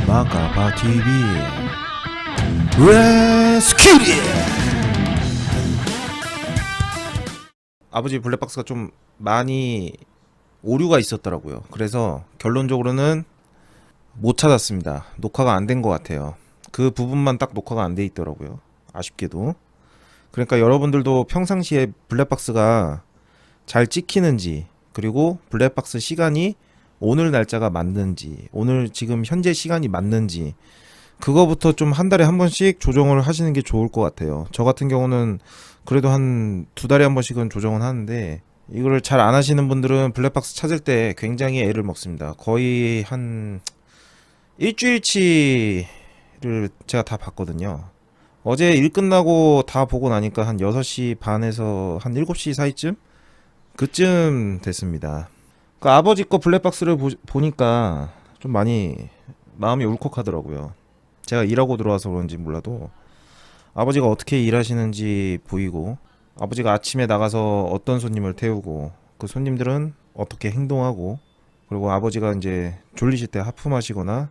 마카파 TV 레스큐리. 아버지 블랙박스가 좀 많이 오류가 있었더라고요. 그래서 결론적으로는 못 찾았습니다. 녹화가 안 된 것 같아요. 그 부분만 딱 녹화가 안 돼 있더라고요. 아쉽게도. 그러니까 여러분들도 평상시에 블랙박스가 잘 찍히는지, 그리고 블랙박스 시간이 오늘 날짜가 맞는지, 오늘 지금 현재 시간이 맞는지, 그거부터 좀 한 달에 한 번씩 조정을 하시는 게 좋을 것 같아요. 저 같은 경우는 그래도 한 두 달에 한 번씩은 조정은 하는데, 이거를 잘 안 하시는 분들은 블랙박스 찾을 때 굉장히 애를 먹습니다. 거의 한 일주일치를 제가 다 봤거든요. 어제 일 끝나고 다 보고 나니까 한 6시 반에서 한 7시 사이쯤? 그쯤 됐습니다. 그 아버지 거 블랙박스를 보니까 좀 많이 마음이 울컥하더라고요. 제가 일하고 들어와서 그런지 몰라도 아버지가 어떻게 일하시는지 보이고, 아버지가 아침에 나가서 어떤 손님을 태우고, 그 손님들은 어떻게 행동하고, 그리고 아버지가 이제 졸리실 때 하품하시거나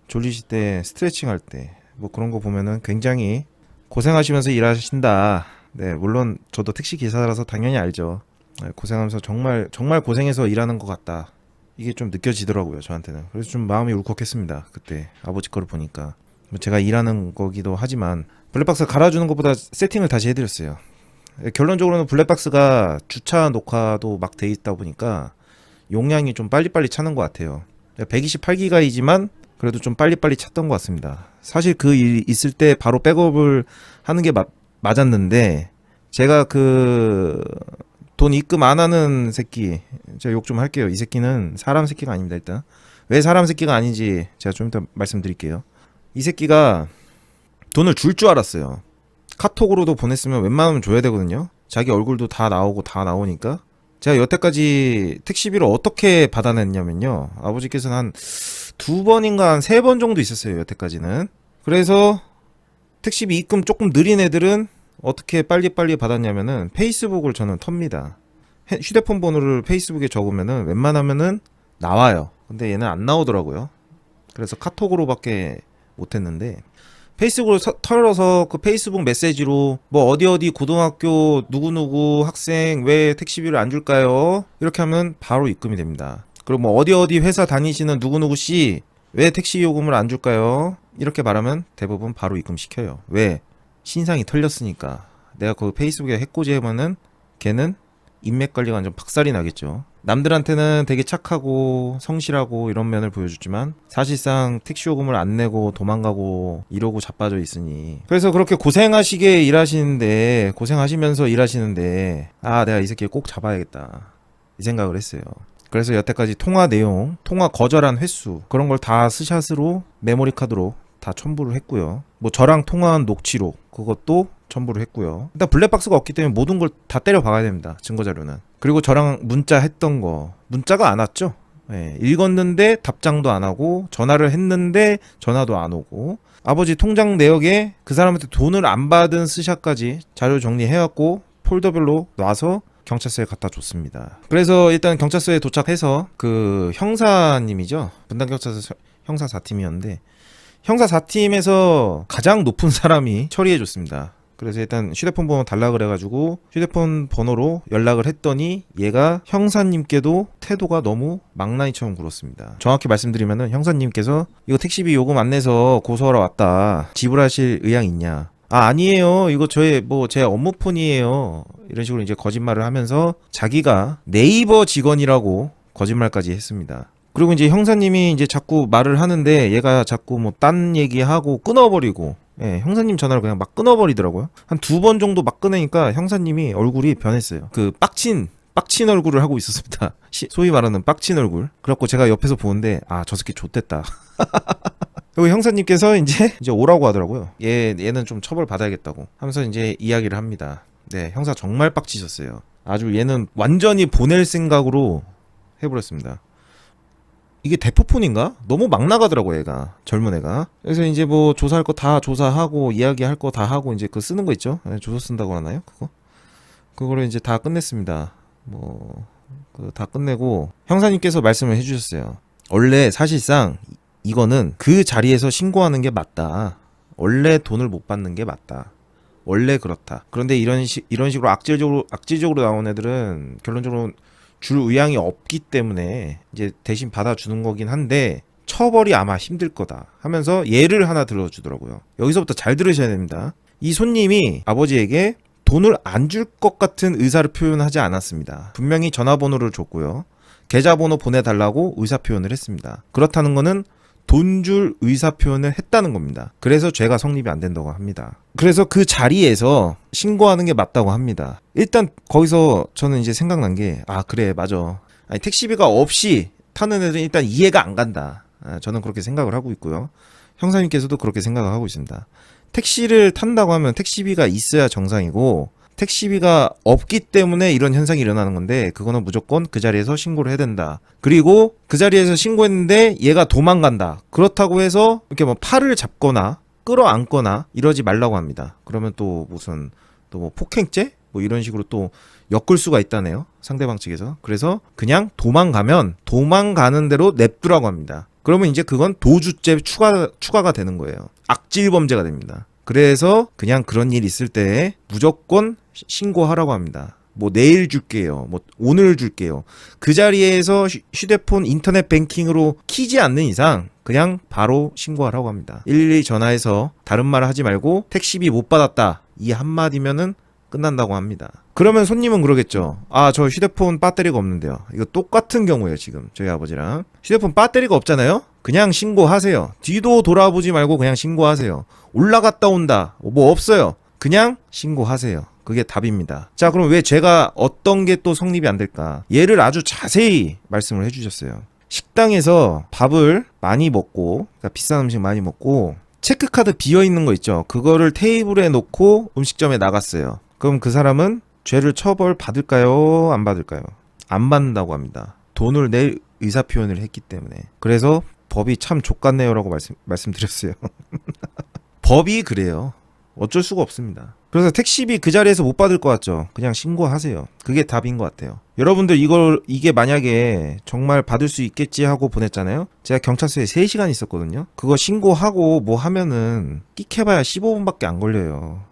졸리실 때 스트레칭 할 때 뭐 그런 거 보면은 굉장히 고생하시면서 일하신다. 네, 물론 저도 택시 기사라서 당연히 알죠. 네, 고생하면서 정말 고생해서 일하는 것 같다. 이게 좀 느껴지더라고요, 저한테는. 그래서 좀 마음이 울컥했습니다. 그때 아버지 거를 보니까. 제가 일하는 거기도 하지만 블랙박스 갈아주는 것보다 세팅을 다시 해드렸어요. 결론적으로는 블랙박스가 주차 녹화도 막 돼 있다 보니까 용량이 좀 빨리빨리 차는 것 같아요. 128기가이지만 그래도 좀 빨리빨리 찼던 것 같습니다. 사실 그 일 있을 때 바로 백업을 하는 게 맞았는데, 제가 그 돈 입금 안 하는 새끼, 제가 욕 좀 할게요. 이 새끼는 사람 새끼가 아닙니다. 일단 왜 사람 새끼가 아닌지 제가 좀 이따 말씀드릴게요. 이 새끼가 돈을 줄 줄 알았어요. 카톡으로도 보냈으면 웬만하면 줘야 되거든요. 자기 얼굴도 다 나오고 다 나오니까. 제가 여태까지 택시비를 어떻게 받아냈냐면요, 아버지께서는 한 2번인가 한 3번 정도 있었어요, 여태까지는. 그래서 택시비 입금 조금 느린 애들은 어떻게 빨리빨리 받았냐면은 페이스북을 저는 텁니다. 휴대폰 번호를 페이스북에 적으면은 웬만하면은 나와요. 근데 얘는 안 나오더라고요. 그래서 카톡으로밖에 못했는데, 페이스북을 털어서 그 페이스북 메시지로 뭐 어디 고등학교 누구누구 학생 왜 택시비를 안 줄까요? 이렇게 하면 바로 입금이 됩니다. 그리고 뭐 어디 회사 다니시는 누구누구 씨 왜 택시 요금을 안 줄까요? 이렇게 말하면 대부분 바로 입금시켜요. 왜? 신상이 털렸으니까. 내가 그 페이스북에 해코지 해보면은 걔는 인맥 관리가 완전 박살이 나겠죠. 남들한테는 되게 착하고 성실하고 이런 면을 보여줬지만 사실상 택시 요금을 안 내고 도망가고 이러고 자빠져 있으니, 그래서 그렇게 고생하시게 일하시는데, 고생하시면서 일하시는데, 아, 내가 이 새끼 꼭 잡아야겠다 이 생각을 했어요. 그래서 여태까지 통화 내용, 통화 거절한 횟수, 그런 걸 다 스샷으로 메모리 카드로 다 첨부를 했고요. 뭐 저랑 통화한 녹취록, 그것도 첨부를 했고요. 일단 블랙박스가 없기 때문에 모든 걸 다 때려 박아야 됩니다, 증거 자료는. 그리고 저랑 문자 했던 거, 문자가 안 왔죠. 예, 읽었는데 답장도 안 하고, 전화를 했는데 전화도 안 오고, 아버지 통장 내역에 그 사람한테 돈을 안 받은 스샷까지 자료 정리해갖고 폴더별로 놔서 경찰서에 갖다 줬습니다. 그래서 일단 경찰서에 도착해서 그 형사님이죠, 분당경찰서 형사 4팀이었는데 형사 4팀에서 가장 높은 사람이 처리해줬습니다. 그래서 일단 휴대폰 번호 달라 그래가지고 휴대폰 번호로 연락을 했더니 얘가 형사님께도 태도가 너무 망나니처럼 굴었습니다. 정확히 말씀드리면은 형사님께서 이거 택시비 요금 안 내서 고소하러 왔다, 지불하실 의향 있냐? 아, 아니에요, 이거 제 업무폰이에요, 이런 식으로 이제 거짓말을 하면서 자기가 네이버 직원이라고 거짓말까지 했습니다. 그리고 이제 형사님이 이제 자꾸 말을 하는데 얘가 자꾸 뭐 딴 얘기하고 끊어버리고, 예, 형사님 전화를 그냥 막 끊어버리더라고요. 한 2번 정도 막 끊으니까 형사님이 얼굴이 변했어요. 그 빡친 얼굴을 하고 있었습니다. 소위 말하는 빡친 얼굴. 그래갖고 제가 옆에서 보는데, 아, 저 새끼 좆됐다. 그리고 형사님께서 이제 오라고 하더라고요. 얘는 좀 처벌 받아야겠다고 하면서 이제 이야기를 합니다. 네, 형사 정말 빡치셨어요. 아주 얘는 완전히 보낼 생각으로 해버렸습니다. 이게 대포폰인가? 너무 막 나가더라고, 얘가. 젊은 애가. 그래서 이제 뭐 조사할 거 다 조사하고, 이야기할 거 다 하고, 이제 그 쓰는 거 있죠? 조서 쓴다고 하나요? 그거를 이제 다 끝냈습니다. 뭐 그 다 끝내고 형사님께서 말씀을 해주셨어요. 원래 사실상 이거는 그 자리에서 신고하는 게 맞다. 원래 돈을 못 받는 게 맞다. 원래 그렇다. 그런데 이런 식으로 악질적으로 나온 애들은 결론적으로 줄 의향이 없기 때문에 이제 대신 받아주는 거긴 한데 처벌이 아마 힘들 거다 하면서 예를 하나 들어주더라고요. 여기서부터 잘 들으셔야 됩니다. 이 손님이 아버지에게 돈을 안 줄 것 같은 의사를 표현하지 않았습니다. 분명히 전화번호를 줬고요. 계좌번호 보내달라고 의사표현을 했습니다. 그렇다는 거는 돈 줄 의사표현을 했다는 겁니다. 그래서 죄가 성립이 안 된다고 합니다. 그래서 그 자리에서 신고하는 게 맞다고 합니다. 일단 거기서 저는 이제 생각난 게 그래 맞아. 아니, 택시비가 없이 타는 애들은 일단 이해가 안 간다. 저는 그렇게 생각을 하고 있고요. 형사님께서도 그렇게 생각을 하고 있습니다. 택시를 탄다고 하면 택시비가 있어야 정상이고 택시비가 없기 때문에 이런 현상이 일어나는 건데 그거는 무조건 그 자리에서 신고를 해야 된다. 그리고 그 자리에서 신고했는데 얘가 도망간다. 그렇다고 해서 이렇게 뭐 팔을 잡거나 끌어안거나 이러지 말라고 합니다. 그러면 또 무슨 또 뭐 폭행죄? 뭐 이런 식으로 또 엮을 수가 있다네요. 상대방 측에서. 그래서 그냥 도망가면 도망가는 대로 냅두라고 합니다. 그러면 이제 그건 도주죄 추가가 되는 거예요. 악질 범죄가 됩니다. 그래서 그냥 그런 일 있을 때 무조건 신고하라고 합니다. 뭐 내일 줄게요. 뭐 오늘 줄게요. 그 자리에서 휴대폰 인터넷 뱅킹으로 키지 않는 이상 그냥 바로 신고하라고 합니다. 112 전화해서 다른 말 하지 말고 택시비 못 받았다. 이 한마디면은 끝난다고 합니다. 그러면 손님은 그러겠죠. 저 휴대폰 배터리가 없는데요. 이거 똑같은 경우예요, 지금. 저희 아버지랑. 휴대폰 배터리가 없잖아요? 그냥 신고하세요. 뒤도 돌아보지 말고 그냥 신고하세요. 올라갔다 온다. 뭐 없어요. 그냥 신고하세요. 그게 답입니다. 자, 그럼 왜 제가 어떤 게 또 성립이 안 될까? 얘를 아주 자세히 말씀을 해주셨어요. 식당에서 밥을 많이 먹고, 그러니까 비싼 음식 많이 먹고, 체크카드 비어있는 거 있죠? 그거를 테이블에 놓고 음식점에 나갔어요. 그럼 그 사람은 죄를 처벌 받을까요? 안 받을까요? 안 받는다고 합니다. 돈을 낼 의사표현을 했기 때문에. 그래서 법이 참 족같네요라고 말씀드렸어요. 법이 그래요. 어쩔 수가 없습니다. 그래서 택시비 그 자리에서 못 받을 것 같죠? 그냥 신고하세요. 그게 답인 것 같아요. 여러분들 이게 만약에 정말 받을 수 있겠지 하고 보냈잖아요? 제가 경찰서에 3시간 있었거든요? 그거 신고하고 뭐 하면은 끽해봐야 15분밖에 안 걸려요.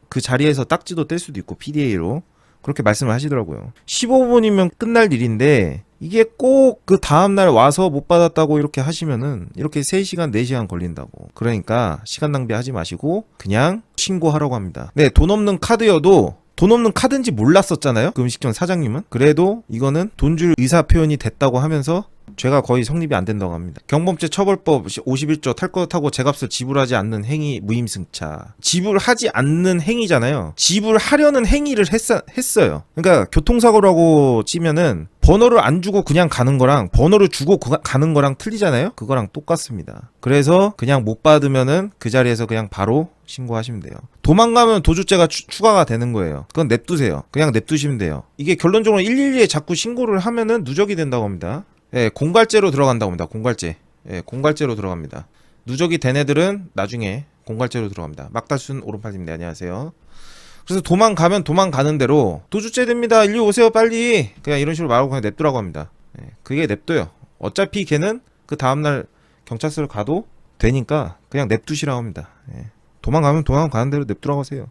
그 자리에서 딱지도 뗄 수도 있고 PDA로 그렇게 말씀을 하시더라고요. 15분이면 끝날 일인데 이게 꼭 그 다음날 와서 못 받았다고 이렇게 하시면은 이렇게 3시간 4시간 걸린다고. 그러니까 시간 낭비하지 마시고 그냥 신고하라고 합니다. 네, 돈 없는 카드여도 돈 없는 카드인지 몰랐었잖아요, 그 음식점 사장님은. 그래도 이거는 돈 줄 의사 표현이 됐다고 하면서 죄가 거의 성립이 안 된다고 합니다. 경범죄 처벌법 51조 탈 거 타고 제값을 지불하지 않는 행위 무임승차. 지불하지 않는 행위잖아요. 지불하려는 행위를 했어요. 그러니까 교통사고라고 치면은 번호를 안 주고 그냥 가는 거랑 번호를 주고 가는 거랑 틀리잖아요. 그거랑 똑같습니다. 그래서 그냥 못 받으면은 그 자리에서 그냥 바로 신고하시면 돼요. 도망가면 도주죄가 추가가 되는 거예요. 그건 냅두세요. 그냥 냅두시면 돼요. 이게 결론적으로 112에 자꾸 신고를 하면은 누적이 된다고 합니다. 예, 공갈죄로 들어간다고 합니다. 공갈죄. 예, 공갈죄로 들어갑니다. 누적이 된 애들은 나중에 공갈죄로 들어갑니다. 막다순 오른팔입니다. 안녕하세요. 그래서 도망가면 도망가는 대로 도주죄 됩니다. 일리 오세요 빨리. 그냥 이런 식으로 말하고 그냥 냅두라고 합니다. 예, 그게 냅둬요. 어차피 걔는 그 다음날 경찰서를 가도 되니까 그냥 냅두시라고 합니다. 예, 도망가면 도망가는 대로 냅두라고 하세요.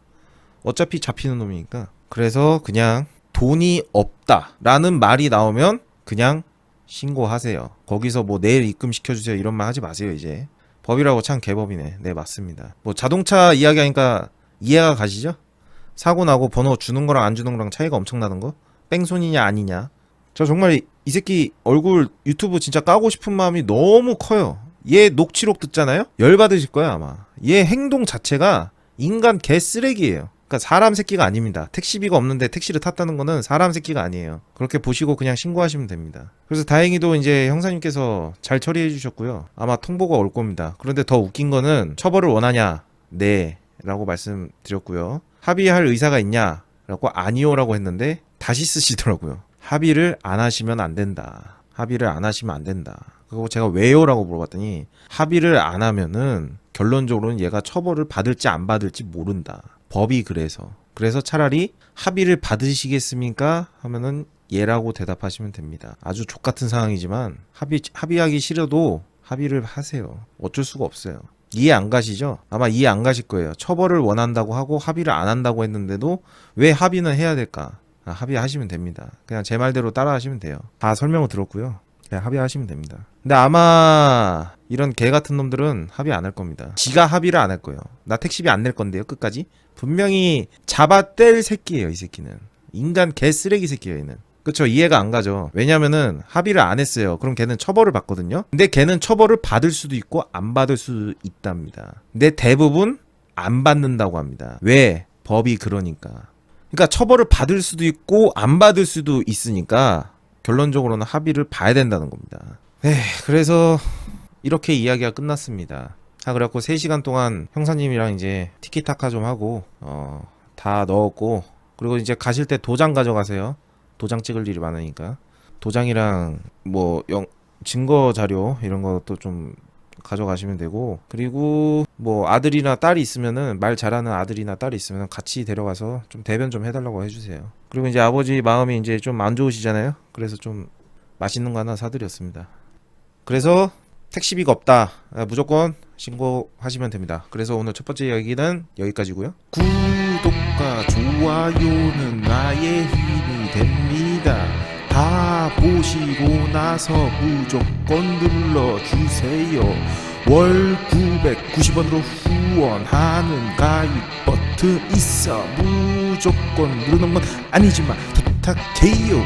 어차피 잡히는 놈이니까. 그래서 그냥 돈이 없다라는 말이 나오면 그냥 신고하세요. 거기서 뭐 내일 입금시켜주세요 이런 말 하지 마세요. 이제 법이라고 참 개법이네. 네, 맞습니다. 뭐 자동차 이야기하니까 이해가 가시죠? 사고 나고 번호 주는 거랑 안 주는 거랑 차이가 엄청나는 거? 뺑소니냐 아니냐? 저 정말 이 새끼 얼굴 유튜브 진짜 까고 싶은 마음이 너무 커요. 얘 녹취록 듣잖아요? 열받으실 거야 아마. 얘 행동 자체가 인간 개 쓰레기예요. 그러니까 사람 새끼가 아닙니다. 택시비가 없는데 택시를 탔다는 거는 사람 새끼가 아니에요. 그렇게 보시고 그냥 신고하시면 됩니다. 그래서 다행히도 이제 형사님께서 잘 처리해 주셨고요. 아마 통보가 올 겁니다. 그런데 더 웃긴 거는 처벌을 원하냐? 네 라고 말씀드렸고요. 합의할 의사가 있냐? 라고 아니요라고 했는데 다시 쓰시더라고요. 합의를 안 하시면 안 된다. 합의를 안 하시면 안 된다. 그리고 제가 왜요? 라고 물어봤더니 합의를 안 하면은 결론적으로는 얘가 처벌을 받을지 안 받을지 모른다. 법이 그래서 차라리 합의를 받으시겠습니까? 하면은 예라고 대답하시면 됩니다. 아주 족같은 상황이지만 합의하기 싫어도 합의를 하세요. 어쩔 수가 없어요. 이해 안 가시죠? 아마 이해 안 가실 거예요. 처벌을 원한다고 하고 합의를 안 한다고 했는데도 왜 합의는 해야 될까? 합의하시면 됩니다. 그냥 제 말대로 따라 하시면 돼요. 다 설명을 들었고요. 그냥 합의하시면 됩니다. 근데 아마 이런 개 같은 놈들은 합의 안 할 겁니다. 지가 합의를 안 할 거예요. 나 택시비 안 낼 건데요, 끝까지. 분명히 잡아뗄 새끼예요, 이 새끼는. 인간 개 쓰레기 새끼예요, 얘는. 그쵸, 이해가 안 가죠. 왜냐면은 합의를 안 했어요. 그럼 걔는 처벌을 받거든요. 근데 걔는 처벌을 받을 수도 있고 안 받을 수도 있답니다. 근데 대부분 안 받는다고 합니다. 왜? 법이 그러니까. 그러니까 처벌을 받을 수도 있고 안 받을 수도 있으니까 결론적으로는 합의를 봐야 된다는 겁니다. 그래서 이렇게 이야기가 끝났습니다. 그래갖고 3시간 동안 형사님이랑 이제 티키타카 좀 하고 다 넣었고, 그리고 이제 가실 때 도장 가져가세요. 도장 찍을 일이 많으니까 도장이랑 뭐 증거 자료 이런 것도 좀 가져가시면 되고, 그리고 뭐 아들이나 딸이 있으면은, 말 잘하는 아들이나 딸이 있으면 같이 데려가서 좀 대변 좀 해달라고 해주세요. 그리고 이제 아버지 마음이 이제 좀 안 좋으시잖아요. 그래서 좀 맛있는 거 하나 사드렸습니다. 그래서 택시비가 없다, 무조건 신고하시면 됩니다. 그래서 오늘 첫 번째 이야기는 여기까지고요. 구독과 좋아요는 나의 힘이 됩니다. 다 보시고 나서 무조건 눌러주세요. 월 990원으로 후원하는 가입 버튼 있어. 무조건 누르는 건 아니지만 부탁해요.